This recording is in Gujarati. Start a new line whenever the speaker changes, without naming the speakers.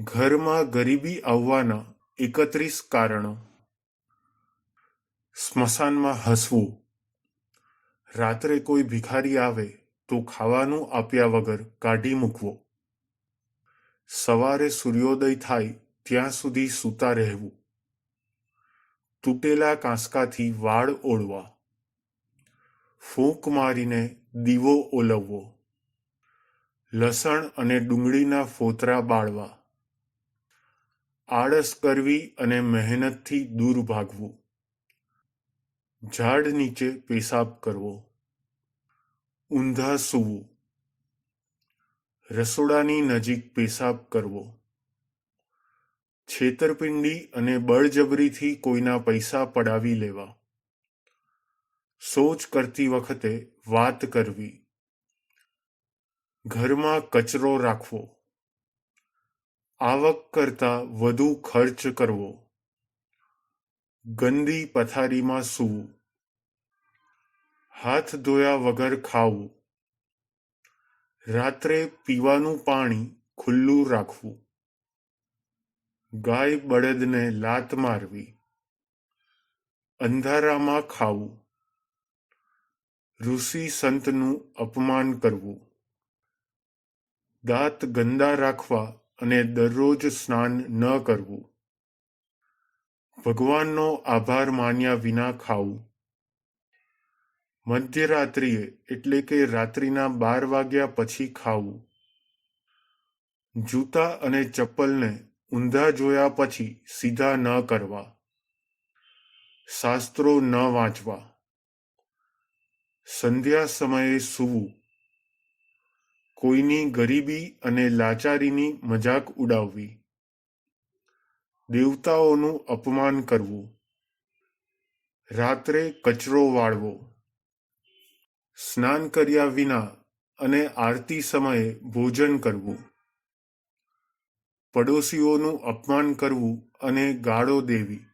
ઘરમાં ગરીબી આવવાના 31 કારણો. સ્મશાનમાં હસવું. રાત્રે કોઈ ભિખારી આવે તો ખાવાનું આપ્યા વગર કાઢી મૂકવો. સવારે સૂર્યોદય થાય ત્યાં સુધી સૂતા રહેવું. તૂટેલા કાંસકાથી વાળ ઓળવા. ફૂંક મારીને દીવો ઓલવવો. લસણ અને ડુંગળીના ફોતરા બાળવા. આળસ કરવી અને મહેનતથી દૂર ભાગવું. ઝાડ નીચે પેશાબ કરવો. ઊંધા સૂવું. રસોડાની નજીક પેશાબ કરવો. છેતરપિંડી અને બળજબરીથી કોઈના પૈસા પડાવી લેવા. શૌચ કરતી વખતે વાત કરવી. ઘરમાં કચરો રાખવો. આવક કરતાં વધુ ખર્ચ કરવો. ગંદી પથારીમાં સૂવું. હાથ ધોયા વગર ખાવું. રાત્રે પીવાનું પાણી ખુલ્લું રાખવું. ગાય બળદને લાત મારવી. અંધારામાં ખાવું. ઋષિ સંતનું અપમાન કરવું. દાંત ગંદા રાખવા અને દરરોજ સ્નાન ન કરવું. ભગવાનનો આભાર માન્યા વિના ખાવું. મધ્યરાત્રિએ એટલે કે રાત્રિના 12 વાગ્યા પછી ખાવું. જૂતા અને ચપ્પલને ઊંધા જોયા પછી સીધા ન કરવા. શાસ્ત્રો ન વાંચવા. સંધ્યા સમયે સૂવું. કોઈની ગરીબી અને લાચારીની મજાક ઉડાવવી. દેવતાઓનું અપમાન કરવું. રાત્રે કચરો વાળવો. સ્નાન કર્યા વિના અને આરતી સમયે ભોજન કરવું. પડોશીઓનું અપમાન કરવું અને ગાળો દેવી.